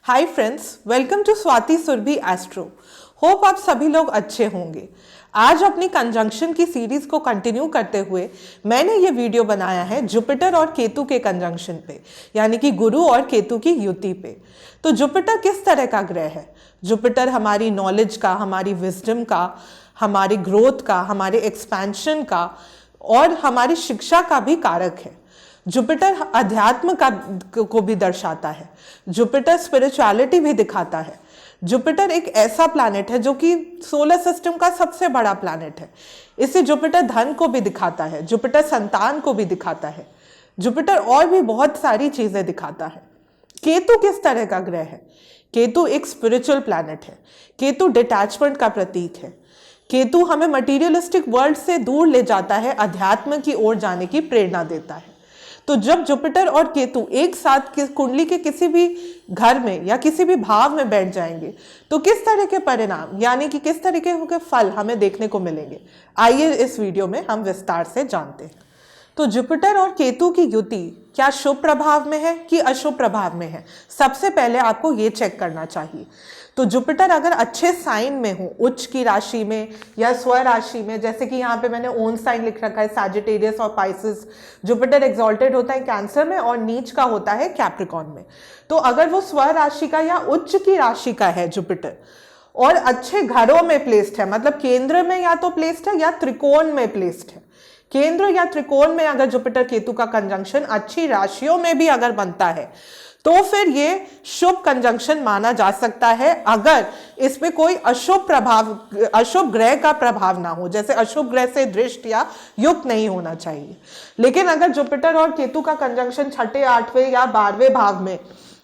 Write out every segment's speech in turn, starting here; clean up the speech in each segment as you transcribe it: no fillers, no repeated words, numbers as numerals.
Hi friends, welcome to Swati Surabhi astro. Hope आप सभी लोग अच्छे होंगे। आज अपनी कंजंक्शन की सीरीज को कंटिन्यू करते हुए मैंने ये वीडियो बनाया है जुपिटर और केतु के कंजंक्शन पे, यानी कि गुरु और केतु की युति पे। तो जुपिटर किस तरह का ग्रह है? जुपिटर हमारी नॉलेज का, हमारी विजडम का, हमारी ग्रोथ का, हमारे एक्सपेंशन का और हमारी शिक्षा का भी कारक है। जुपिटर अध्यात्म को भी दर्शाता है। जुपिटर स्पिरिचुअलिटी भी दिखाता है। जुपिटर एक ऐसा प्लैनेट है जो कि सोलर सिस्टम का सबसे बड़ा प्लैनेट है। इसे जुपिटर धन को भी दिखाता है, जुपिटर संतान को भी दिखाता है, जुपिटर और भी बहुत सारी चीजें दिखाता है। केतु किस तरह का ग्रह है? केतु एक स्पिरिचुअल प्लैनेट है। केतु डिटैचमेंट का प्रतीक है। केतु हमें मटीरियलिस्टिक वर्ल्ड से दूर ले जाता है, अध्यात्म की ओर जाने की प्रेरणा देता है। तो जब जुपिटर और केतु एक साथ कुंडली के किसी भी घर में या किसी भी भाव में बैठ जाएंगे तो किस तरह के परिणाम, यानी कि किस तरीके के फल हमें देखने को मिलेंगे, आइए इस वीडियो में हम विस्तार से जानते हैं। तो जुपिटर और केतु की युति क्या शुभ प्रभाव में है कि अशुभ प्रभाव में है? सबसे पहले आपको ये चेक करना चाहिए। तो जुपिटर अगर अच्छे साइन में हो, उच्च की राशि में या स्व राशि में, जैसे कि यहाँ पे मैंने ओन साइन लिख रखा है सैजिटेरियस और पाइसेस। जुपिटर एक्सॉल्टेड होता है कैंसर में और नीच का होता है कैप्रिकॉन में। तो अगर वो स्व राशि का या उच्च की राशि का है जुपिटर और अच्छे घरों में प्लेस्ड है, मतलब केंद्र में या तो प्लेस्ड है या त्रिकोण में प्लेस्ड है, केंद्र या त्रिकोण में अगर जुपिटर केतु का कंजंक्शन अच्छी राशियों में भी अगर बनता है तो फिर ये शुभ कंजंक्शन माना जा सकता है, अगर इसमें कोई अशुभ प्रभाव, अशुभ ग्रह का प्रभाव ना हो, जैसे अशुभ ग्रह से दृष्टि या युक्त नहीं होना चाहिए। लेकिन अगर जुपिटर और केतु का कंजंक्शन छठे, आठवें या 12वें भाव में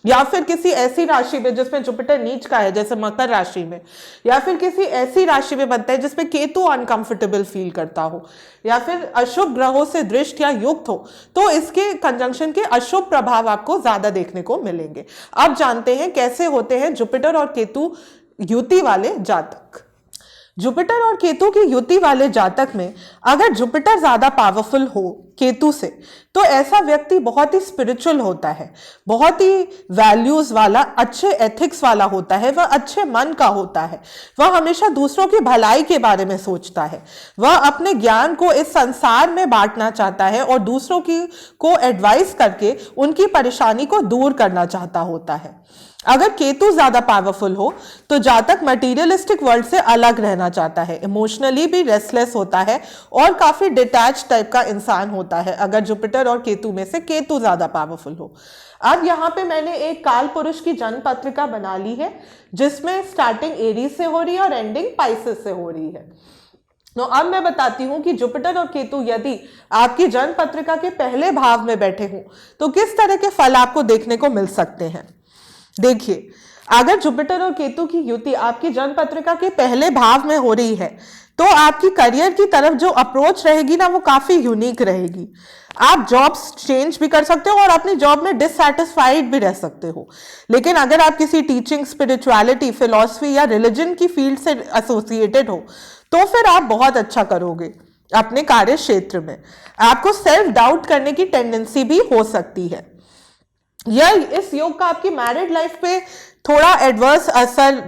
या फिर किसी ऐसी राशि में जिसमें जुपिटर नीच का है, जैसे मकर राशि में, या फिर किसी ऐसी राशि में बनता है जिसमें केतु अनकंफर्टेबल फील करता हो, या फिर अशुभ ग्रहों से दृष्ट या युक्त हो, तो इसके कंजंक्शन के अशुभ प्रभाव आपको ज्यादा देखने को मिलेंगे। अब जानते हैं कैसे होते हैं जुपिटर और केतु युति वाले जातक। जुपिटर और केतु की युति वाले जातक में अगर जुपिटर ज्यादा पावरफुल हो केतु से, तो ऐसा व्यक्ति बहुत ही स्पिरिचुअल होता है, बहुत ही वैल्यूज वाला, अच्छे एथिक्स वाला होता है, वह अच्छे मन का होता है, वह हमेशा दूसरों की भलाई के बारे में सोचता है, वह अपने ज्ञान को इस संसार में बांटना चाहता है और दूसरों को एडवाइस करके उनकी परेशानी को दूर करना चाहता होता है। अगर केतु ज्यादा पावरफुल हो तो जातक मटीरियलिस्टिक वर्ल्ड से अलग रहना चाहता है, इमोशनली भी रेस्टलेस होता है और काफी डिटैच टाइप का इंसान होता है, अगर जुपिटर और केतु में से केतु ज्यादा पावरफुल हो। अब यहाँ पे मैंने एक काल पुरुष की जन्म पत्रिका बना ली है जिसमें स्टार्टिंग एरीज से हो रही है और एंडिंग पाइसेस से हो रही है। तो अब मैं बताती हूं कि जुपिटर और केतु यदि आपकी जन्म पत्रिका के पहले भाव में बैठे हों तो किस तरह के फल आपको देखने को मिल सकते हैं। देखिए, अगर जुपिटर और केतु की युति आपकी जन्म पत्रिका के पहले भाव में हो रही है तो आपकी करियर की तरफ जो अप्रोच रहेगी ना, वो काफी यूनिक रहेगी। आप जॉब्स चेंज भी कर सकते हो और अपनी जॉब में डिससैटिस्फाइड भी रह सकते हो। लेकिन अगर आप किसी टीचिंग, स्पिरिचुअलिटी, फिलॉसफी या रिलीजन की फील्ड से एसोसिएटेड हो तो फिर आप बहुत अच्छा करोगे अपने कार्य क्षेत्र में। आपको सेल्फ डाउट करने की टेंडेंसी भी हो सकती है। यह इस योग का आपकी मैरिड लाइफ पे थोड़ा एडवर्स असर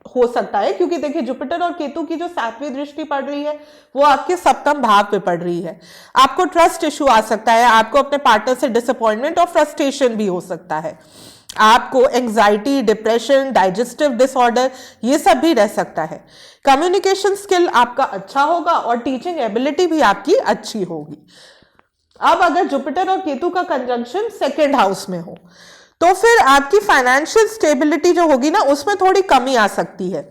हो सकता है, क्योंकि देखिए जुपिटर और केतु की जो 7वीं दृष्टि पड़ रही है वो आपके सप्तम भाव पे पड़ रही है। आपको ट्रस्ट इशू आ सकता है, आपको अपने पार्टनर से डिसअपॉइंटमेंट और फ्रस्ट्रेशन भी हो सकता है, आपको एंजाइटी, डिप्रेशन, डाइजेस्टिव डिसऑर्डर, ये सब भी रह सकता है। कम्युनिकेशन स्किल आपका अच्छा होगा और टीचिंग एबिलिटी भी आपकी अच्छी होगी। अब अगर जुपिटर और केतु का कंजंक्शन सेकेंड हाउस में हो तो फिर आपकी फाइनेंशियल स्टेबिलिटी जो होगी ना, उसमें थोड़ी कमी आ सकती है।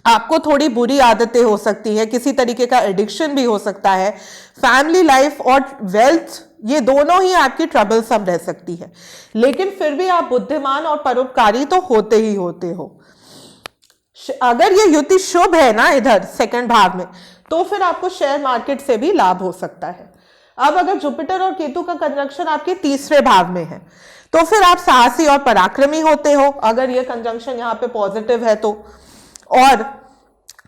आपको थोड़ी बुरी आदतें हो सकती है, किसी तरीके का एडिक्शन भी हो सकता है। फैमिली लाइफ और वेल्थ, ये दोनों ही आपकी ट्रबलसम रह सकती है। लेकिन फिर भी आप बुद्धिमान और परोपकारी तो होते ही होते हो। अगर ये युति शुभ है ना इधर सेकंड भाव में, तो फिर आपको शेयर मार्केट से भी लाभ हो सकता है। अब अगर जुपिटर और केतु का कंजंक्शन आपके तीसरे भाव में है तो फिर आप साहसी और पराक्रमी होते हो, अगर ये कंजंक्शन यहाँ पे पॉजिटिव है तो। और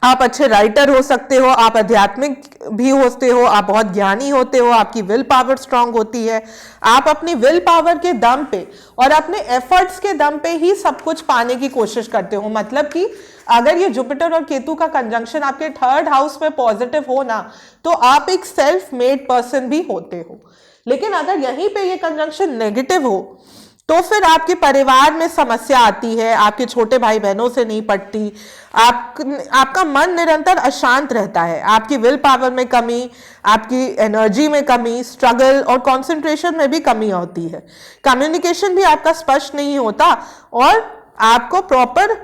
आप अच्छे राइटर हो सकते हो, आप आध्यात्मिक भी होते हो, आप बहुत ज्ञानी होते हो, आपकी विल पावर स्ट्रांग होती है। आप अपनी विल पावर के दम पे और अपने एफर्ट्स के दम पे ही सब कुछ पाने की कोशिश करते हो। मतलब कि अगर ये जुपिटर और केतु का कंजंक्शन आपके 3rd हाउस में पॉजिटिव हो ना, तो आप एक सेल्फ मेड पर्सन भी होते हो। लेकिन अगर यहीं पे ये कंजंक्शन नेगेटिव हो तो फिर आपके परिवार में समस्या आती है, आपके छोटे भाई बहनों से नहीं पटती, आपका मन निरंतर अशांत रहता है, आपकी विल पावर में कमी, आपकी एनर्जी में कमी, स्ट्रगल और कंसंट्रेशन में भी कमी होती है। कम्युनिकेशन भी आपका स्पष्ट नहीं होता और आपको प्रॉपर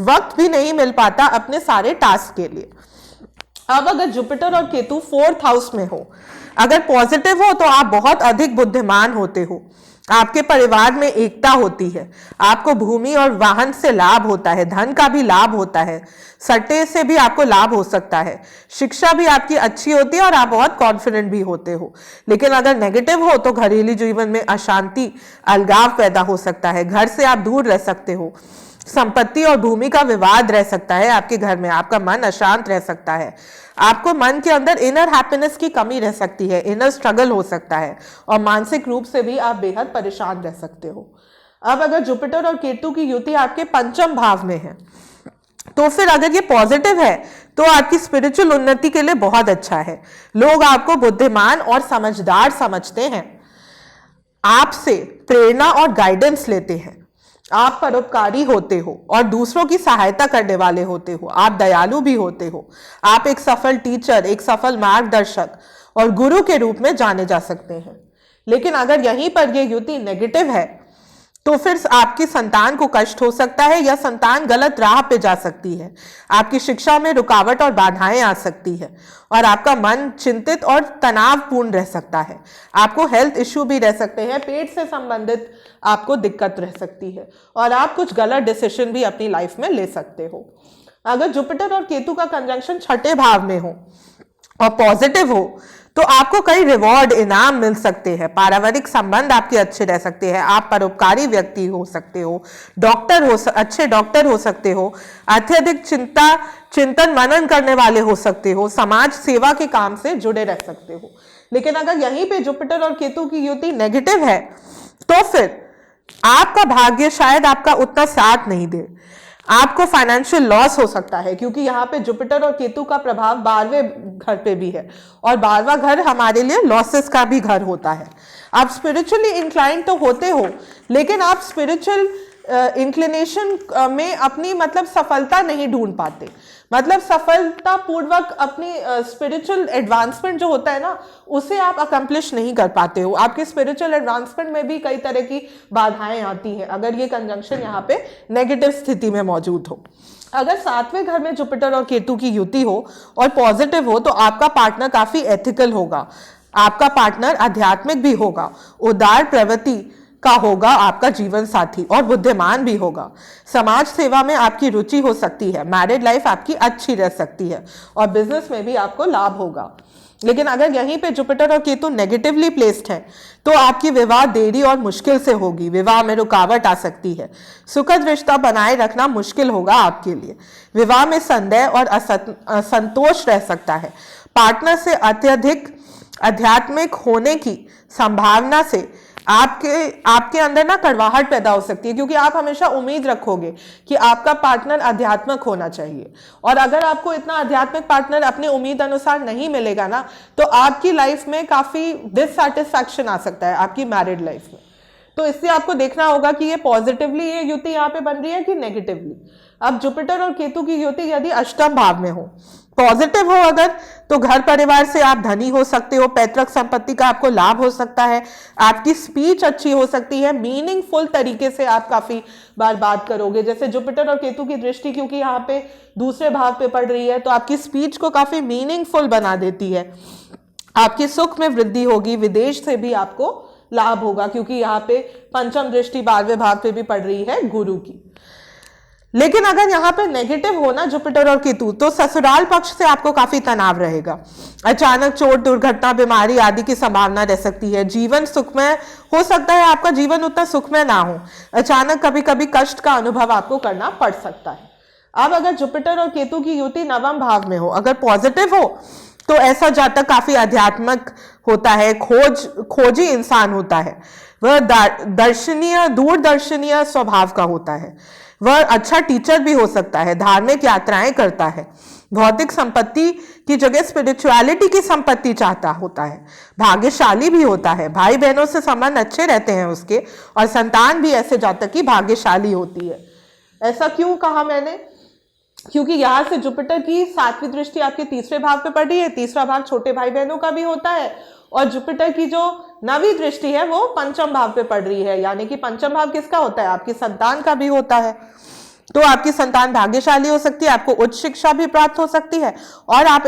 वक्त भी नहीं मिल पाता अपने सारे टास्क के लिए। अब अगर जुपिटर और केतु 4th हाउस में हो, अगर पॉजिटिव हो तो आप बहुत अधिक बुद्धिमान होते हो, आपके परिवार में एकता होती है, आपको भूमि और वाहन से लाभ होता है, धन का भी लाभ होता है, सट्टे से भी आपको लाभ हो सकता है, शिक्षा भी आपकी अच्छी होती है और आप बहुत कॉन्फिडेंट भी होते हो। लेकिन अगर नेगेटिव हो तो घरेलू जीवन में अशांति, अलगाव पैदा हो सकता है, घर से आप दूर रह सकते हो, संपत्ति और भूमि का विवाद रह सकता है आपके घर में, आपका मन अशांत रह सकता है, आपको मन के अंदर इनर हैप्पीनेस की कमी रह सकती है, इनर स्ट्रगल हो सकता है और मानसिक रूप से भी आप बेहद परेशान रह सकते हो। अब अगर जुपिटर और केतु की युति आपके 5म भाव में है तो फिर अगर ये पॉजिटिव है तो आपकी स्पिरिचुअल उन्नति के लिए बहुत अच्छा है। लोग आपको बुद्धिमान और समझदार समझते हैं, आपसे प्रेरणा और गाइडेंस लेते हैं, आप परोपकारी होते हो और दूसरों की सहायता करने वाले होते हो, आप दयालु भी होते हो, आप एक सफल टीचर, एक सफल मार्गदर्शक और गुरु के रूप में जाने जा सकते हैं। लेकिन अगर यहीं पर ये युति नेगेटिव है तो फिर आपकी संतान को कष्ट हो सकता है या संतान गलत राह पे जा सकती है, आपकी शिक्षा में रुकावट और बाधाएं आ सकती है और आपका मन चिंतित और तनावपूर्ण रह सकता है, आपको हेल्थ इश्यू भी रह सकते हैं, पेट से संबंधित आपको दिक्कत रह सकती है और आप कुछ गलत डिसीजन भी अपनी लाइफ में ले सकते हो। अगर जुपिटर और केतु का कंजंक्शन 6ठे भाव में हो और पॉजिटिव हो तो आपको कई रिवॉर्ड, इनाम मिल सकते हैं, पारिवारिक संबंध आपके अच्छे रह सकते हैं, आप परोपकारी व्यक्ति हो सकते हो, अच्छे डॉक्टर हो सकते हो, अत्यधिक चिंतन मनन करने वाले हो सकते हो, समाज सेवा के काम से जुड़े रह सकते हो। लेकिन अगर यहीं पे जुपिटर और केतु की युति नेगेटिव है तो फिर आपका भाग्य शायद आपका उतना साथ नहीं दे, आपको फाइनेंशियल लॉस हो सकता है क्योंकि यहाँ पे जुपिटर और केतु का प्रभाव 12वें घर पे भी है और 12वां घर हमारे लिए लॉसेस का भी घर होता है। आप स्पिरिचुअली इंक्लाइंड तो होते हो लेकिन आप स्पिरिचुअल इंक्लिनेशन में अपनी मतलब सफलता नहीं ढूंढ पाते, मतलब सफलता पूर्वक अपनी स्पिरिचुअल एडवांसमेंट जो होता है ना उसे आप अकम्प्लिश नहीं कर पाते हो। आपके स्पिरिचुअल एडवांसमेंट में भी कई तरह की बाधाएं आती हैं अगर ये कंजंक्शन यहाँ पे नेगेटिव स्थिति में मौजूद हो। अगर 7वें घर में जुपिटर और केतु की युति हो और पॉजिटिव हो तो आपका पार्टनर काफी एथिकल होगा, आपका पार्टनर आध्यात्मिक भी होगा, उदार प्रवृत्ति का होगा आपका जीवन साथी और बुद्धिमान भी होगा, समाज सेवा में आपकी रुचि हो सकती है, मैरिड लाइफ आपकी अच्छी रह सकती है और बिजनेस में भी आपको लाभ होगा। लेकिन अगर यहीं पे जुपिटर और केतु नेगेटिवली प्लेस्ड है तो आपकी विवाह देरी और मुश्किल से होगी, विवाह में रुकावट आ सकती है, सुखद रिश्ता बनाए रखना मुश्किल होगा आपके लिए, विवाह में संदेह और असंतोष रह सकता है, पार्टनर से अत्यधिक आध्यात्मिक होने की संभावना से आपके अंदर ना कड़वाहट पैदा हो सकती है क्योंकि आप हमेशा उम्मीद रखोगे कि आपका पार्टनर आध्यात्मिक होना चाहिए और अगर आपको इतना आध्यात्मिक पार्टनर अपनी उम्मीद अनुसार नहीं मिलेगा ना तो आपकी लाइफ में काफी डिससैटिस्फैक्शन आ सकता है आपकी मैरिड लाइफ में। तो इससे आपको देखना होगा कि ये पॉजिटिवली ये युति यहाँ पे बन रही है कि नेगेटिवली। अब जुपिटर और केतु की युति यदि 8म भाव में हो, पॉजिटिव हो अगर तो घर परिवार से आप धनी हो सकते हो, पैतृक संपत्ति का आपको लाभ हो सकता है, आपकी स्पीच अच्छी हो सकती है, मीनिंगफुल तरीके से आप काफी बार बात करोगे। जैसे जुपिटर और केतु की दृष्टि क्योंकि यहाँ पे दूसरे भाव पे पड़ रही है तो आपकी स्पीच को काफी मीनिंगफुल बना देती है, आपकी सुख में वृद्धि होगी, विदेश से भी आपको लाभ होगा क्योंकि यहाँ पे 5म दृष्टि 12वें भाव पे भी पड़ रही है गुरु की। लेकिन अगर यहाँ पे नेगेटिव हो ना जुपिटर और केतु तो ससुराल पक्ष से आपको काफी तनाव रहेगा, अचानक चोट, दुर्घटना, बीमारी आदि की संभावना रह सकती है, जीवन सुखमय हो सकता है, आपका जीवन उतना सुखमय ना हो, अचानक कभी कभी कष्ट का अनुभव आपको करना पड़ सकता है। अब अगर जुपिटर और केतु की युति नवम भाव में हो, अगर पॉजिटिव हो, तो ऐसा जातक काफी आध्यात्मिक होता है, खोजी इंसान होता है, वह दर्शनीय दूरदर्शनीय स्वभाव का होता है, वह अच्छा टीचर भी हो सकता है, धार्मिक यात्राएं करता है, भौतिक संपत्ति की जगह स्पिरिचुअलिटी की संपत्ति चाहता होता है, भाग्यशाली भी होता है, भाई बहनों से संबंध अच्छे रहते हैं उसके, और संतान भी ऐसे जातक की भाग्यशाली होती है। ऐसा क्यों कहा मैंने? क्योंकि यहां से जुपिटर की 7वीं दृष्टि आपके तीसरे भाव पे पड़ रही है, तीसरा भाव छोटे भाई बहनों का भी होता है, और जुपिटर की जो 9वीं दृष्टि है वो पंचम भाव पे पड़ रही है, यानी कि पंचम भाव किसका होता है? आपकी संतान का भी होता है। तो आपकी संतान भाग्यशाली हो सकती है, आपको उच्च शिक्षा भी प्राप्त हो सकती है, और आप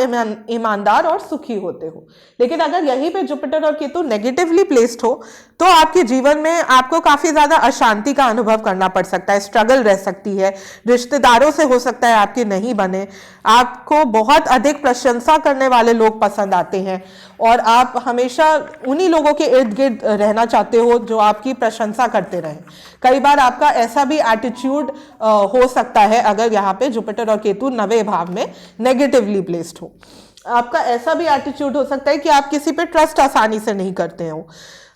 ईमानदार और सुखी होते हो। लेकिन अगर यहीं पे जुपिटर और केतु नेगेटिवली प्लेस्ड हो, तो आपके जीवन में आपको काफी ज्यादा अशांति का अनुभव करना पड़ सकता है, स्ट्रगल रह सकती है, रिश्तेदारों से हो सकता है आपके नहीं बने, आपको बहुत अधिक प्रशंसा करने वाले लोग पसंद आते हैं, और आप हमेशा उन्हीं लोगों के इर्द गिर्द रहना चाहते हो जो आपकी प्रशंसा करते रहें। कई बार आपका ऐसा भी एटीट्यूड हो सकता है, अगर यहाँ पे जुपिटर और केतु 9वें भाव में नेगेटिवली प्लेस्ड हो, आपका ऐसा भी एटीट्यूड हो सकता है कि आप किसी पे ट्रस्ट आसानी से नहीं करते हो,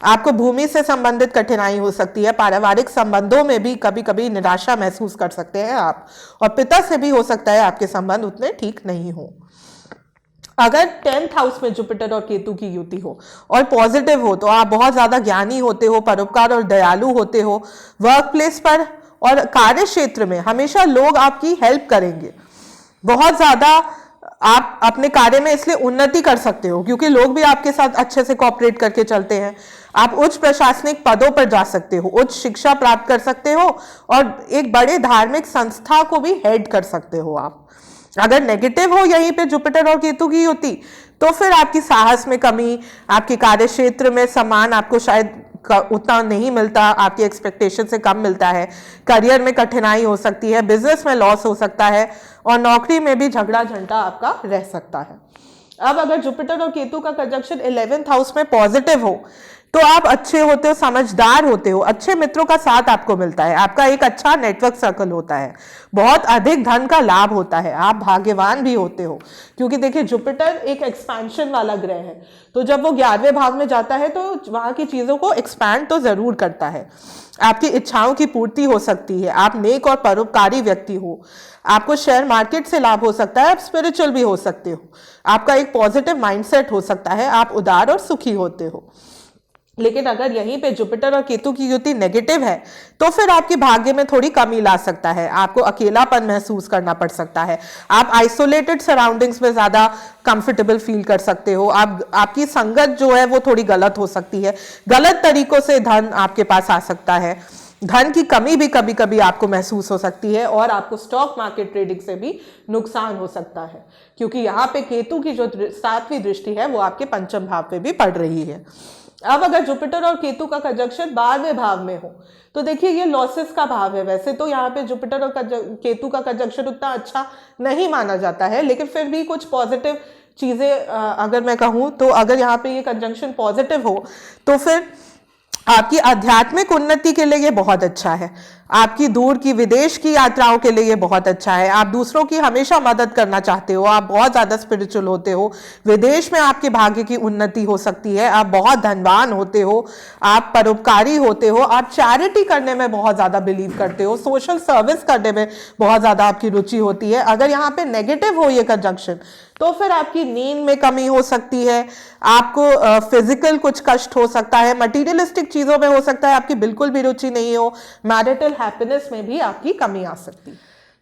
आपको भूमि से संबंधित कठिनाई हो सकती है, पारिवारिक संबंधों में भी कभी कभी निराशा महसूस कर सकते हैं आप, और पिता से भी हो सकता है आपके संबंध उतने ठीक नहीं हो। अगर 10th हाउस में जुपिटर और केतु की युति हो और पॉजिटिव हो, तो आप बहुत ज्यादा ज्ञानी होते हो, परोपकार और दयालु होते हो, वर्क प्लेस पर और कार्य क्षेत्र में हमेशा लोग आपकी हेल्प करेंगे, बहुत ज्यादा आप अपने कार्य में इसलिए उन्नति कर सकते हो क्योंकि लोग भी आपके साथ अच्छे से कोऑपरेट करके चलते हैं। आप उच्च प्रशासनिक पदों पर जा सकते हो, उच्च शिक्षा प्राप्त कर सकते हो, और एक बड़े धार्मिक संस्था को भी हेड कर सकते हो आप। अगर नेगेटिव हो यहीं पे जुपिटर और केतु की युति, तो फिर आपकी साहस में कमी, आपके कार्य क्षेत्र में सम्मान आपको शायद उतना नहीं मिलता, आपकी एक्सपेक्टेशन से कम मिलता है, करियर में कठिनाई हो सकती है, बिजनेस में लॉस हो सकता है, और नौकरी में भी झगड़ा झंटा आपका रह सकता है। अब अगर जुपिटर और केतु का कंजंक्शन 11th हाउस में पॉजिटिव हो, तो आप अच्छे होते हो, समझदार होते हो, अच्छे मित्रों का साथ आपको मिलता है, आपका एक अच्छा नेटवर्क सर्कल होता है, बहुत अधिक धन का लाभ होता है, आप भाग्यवान भी होते हो, क्योंकि देखिए जुपिटर एक एक्सपेंशन वाला ग्रह है, तो जब वो 11वें भाव में जाता है तो वहां की चीजों को एक्सपैंड तो जरूर करता है, आपकी इच्छाओं की पूर्ति हो सकती है, आप नेक और परोपकारी व्यक्ति हो, आपको शेयर मार्केट से लाभ हो सकता है, आप स्पिरिचुअल भी हो सकते हो, आपका एक पॉजिटिव माइंडसेट हो सकता है, आप उदार और सुखी होते हो। लेकिन अगर यहीं पे जुपिटर और केतु की युति नेगेटिव है, तो फिर आपके भाग्य में थोड़ी कमी ला सकता है, आपको अकेलापन महसूस करना पड़ सकता है, आप आइसोलेटेड सराउंडिंग्स में ज्यादा कंफर्टेबल फील कर सकते हो, आपकी संगत जो है वो थोड़ी गलत हो सकती है, गलत तरीकों से धन आपके पास आ सकता है, धन की कमी भी कभी कभी आपको महसूस हो सकती है, और आपको स्टॉक मार्केट ट्रेडिंग से भी नुकसान हो सकता है, क्योंकि यहाँ पे केतु की जो 7वीं दृष्टि है वो आपके पंचम भाव पे भी पड़ रही है। अब अगर जुपिटर और केतु का कंजंक्शन 12वें भाव में हो, तो देखिए ये लॉसेस का भाव है, वैसे तो यहाँ पे जुपिटर और केतु का कंजंक्शन उतना अच्छा नहीं माना जाता है, लेकिन फिर भी कुछ पॉजिटिव चीजें अगर मैं कहूँ तो, अगर यहाँ पे ये कंजंक्शन पॉजिटिव हो तो फिर आपकी आध्यात्मिक उन्नति के लिए ये बहुत अच्छा है, आपकी दूर की विदेश की यात्राओं के लिए ये बहुत अच्छा है, आप दूसरों की हमेशा मदद करना चाहते हो, आप बहुत ज्यादा स्पिरिचुअल होते हो, विदेश में आपके भाग्य की उन्नति हो सकती है, आप बहुत धनवान होते हो, आप परोपकारी होते हो, आप चैरिटी करने में बहुत ज्यादा बिलीव करते हो, सोशल सर्विस करने में बहुत ज्यादा आपकी रुचि होती है। अगर यहाँ पे नेगेटिव हो ये कंजंक्शन, तो फिर आपकी नींद में कमी हो सकती है, आपको फिजिकल कुछ कष्ट हो सकता है, मटीरियलिस्टिक चीजों में हो सकता है आपकी बिल्कुल भी रुचि नहीं हो, मैरिटल हैप्पीनेस में भी आपकी कमी आ सकती है।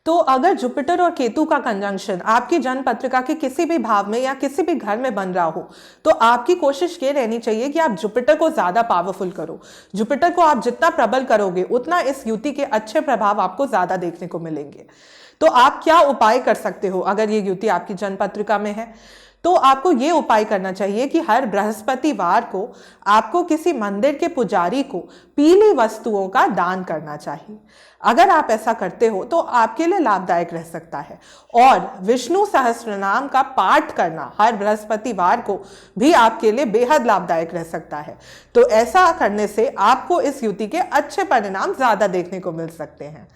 तो अगर जुपिटर और केतु का कंजंक्शन आपकी जन्म पत्रिका के किसी भी भाव में या किसी भी घर में बन रहा हो, तो आपकी कोशिश ये रहनी चाहिए कि आप जुपिटर को ज्यादा पावरफुल करो। जुपिटर को आप जितना प्रबल करोगे उतना इस युति के अच्छे प्रभाव आपको ज्यादा देखने को मिलेंगे। तो आप क्या उपाय कर सकते हो? अगर ये युति आपकी जन्म पत्रिका में है तो आपको ये उपाय करना चाहिए कि हर बृहस्पतिवार को आपको किसी मंदिर के पुजारी को पीली वस्तुओं का दान करना चाहिए। अगर आप ऐसा करते हो तो आपके लिए लाभदायक रह सकता है। और विष्णु सहस्त्रनाम का पाठ करना हर बृहस्पतिवार को भी आपके लिए बेहद लाभदायक रह सकता है। तो ऐसा करने से आपको इस युति के अच्छे परिणाम ज्यादा देखने को मिल सकते हैं।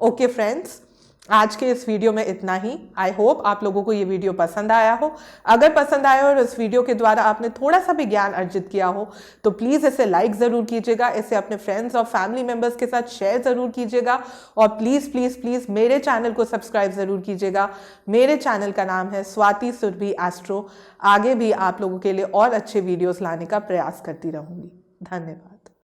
ओके फ्रेंड्स, आज के इस वीडियो में इतना ही। आई होप आप लोगों को ये वीडियो पसंद आया हो। अगर पसंद आया हो और इस वीडियो के द्वारा आपने थोड़ा सा भी ज्ञान अर्जित किया हो तो प्लीज़ इसे लाइक ज़रूर कीजिएगा, इसे अपने फ्रेंड्स और फैमिली मेम्बर्स के साथ शेयर ज़रूर कीजिएगा और प्लीज़ प्लीज़ प्लीज़ मेरे चैनल को सब्सक्राइब ज़रूर कीजिएगा। मेरे चैनल का नाम है स्वाति सुरभि एस्ट्रो। आगे भी आप लोगों के लिए और अच्छे वीडियोज़ लाने का प्रयास करती रहूँगी। धन्यवाद।